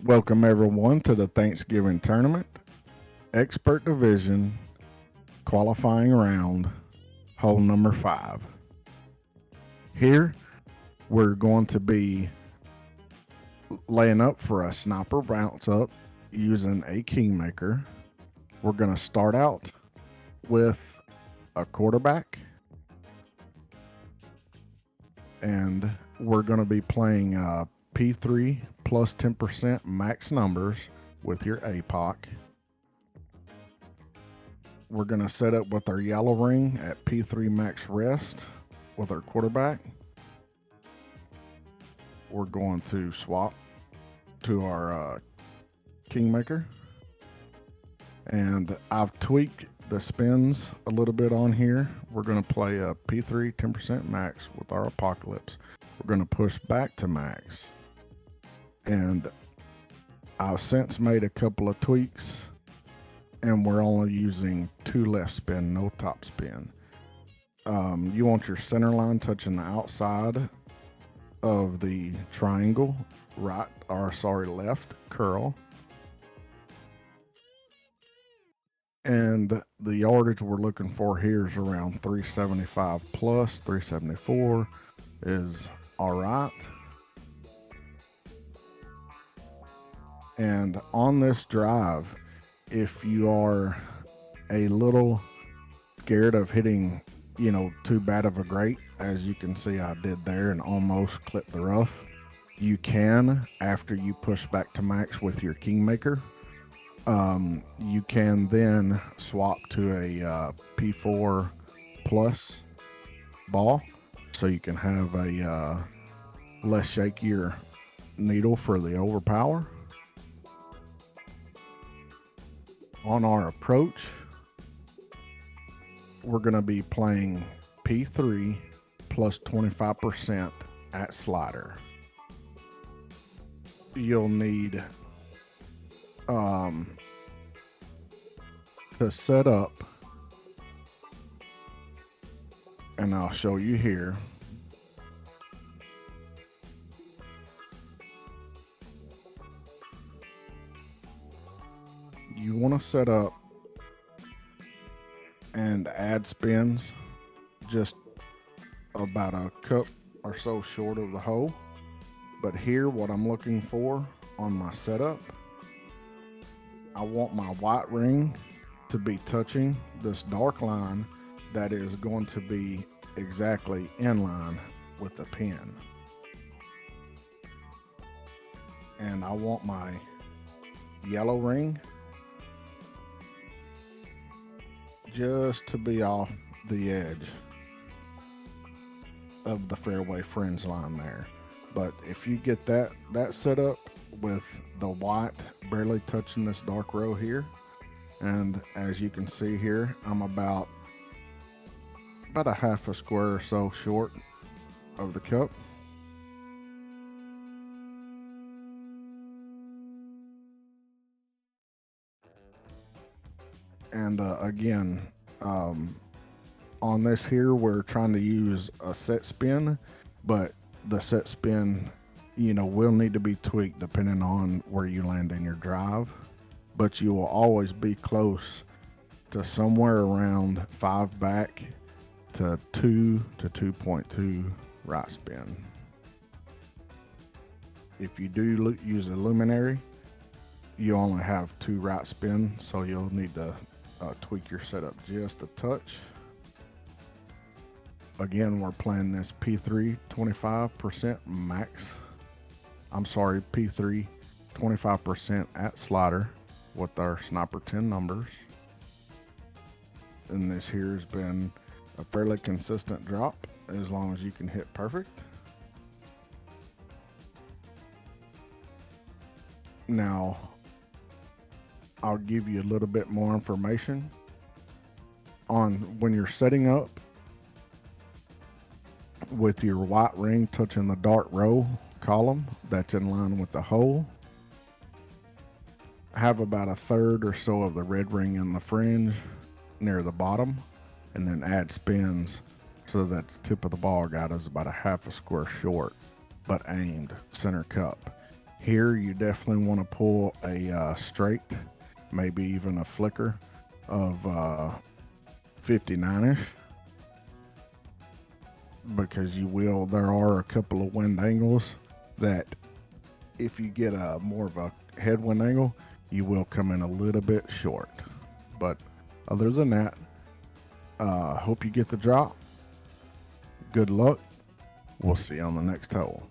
Welcome everyone to the Thanksgiving Tournament, Expert Division, Qualifying Round, Hole number 5. Here, we're going to be laying up for a sniper bounce up using a Kingmaker. We're going to start out with a quarterback, and we're going to be playing P3 plus 10% max numbers with your APOC. We're going to set up with our yellow ring at P3 max rest with our quarterback. We're going to swap to our Kingmaker. And I've tweaked the spins a little bit on here. We're going to play a P3 10% max with our Apocalypse. We're going to push back to max. And I've since made a couple of tweaks, and we're only using 2 left spin, no top spin. You want your center line touching the outside of the triangle, left curl. And the yardage we're looking for here is around 375 plus. 374 is all right. And on this drive, if you are a little scared of hitting, too bad of a great, as you can see I did there and almost clipped the rough, you can, after you push back to max with your Kingmaker, you can then swap to a P4 plus ball, so you can have a less shakier needle for the overpower. On our approach, we're going to be playing P3 plus 25% at slider. You'll need to set up, and I'll show you here. You want to set up and add spins just about a cup or so short of the hole. But here, what I'm looking for on my setup, I want my white ring to be touching this dark line that is going to be exactly in line with the pin. And I want my yellow ring just to be off the edge of the fairway fringe line there. But if you get that set up with the white barely touching this dark row here, and as you can see here, I'm about a half a square or so short of the cup. And again, on this here, we're trying to use a set spin, but the set spin, will need to be tweaked depending on where you land in your drive. But you will always be close to somewhere around 5 back to 2 to 2.2 right spin. If you do use a luminary, you only have 2 right spin, so you'll need to tweak your setup just a touch. Again, we're playing this P3 25% max. P3 25% at slider with our sniper 10 numbers. And this here has been a fairly consistent drop as long as you can hit perfect. Now, I'll give you a little bit more information on when you're setting up with your white ring touching the dark row column that's in line with the hole. Have about a third or so of the red ring in the fringe near the bottom, and then add spins so that the tip of the ball guide is about a half a square short, but aimed center cup. Here, you definitely want to pull a straight, maybe even a flicker of 59ish, because there are a couple of wind angles that if you get a more of a headwind angle, you will come in a little bit short. But other than that, hope you get the drop. Good luck. We'll see you on the next hole.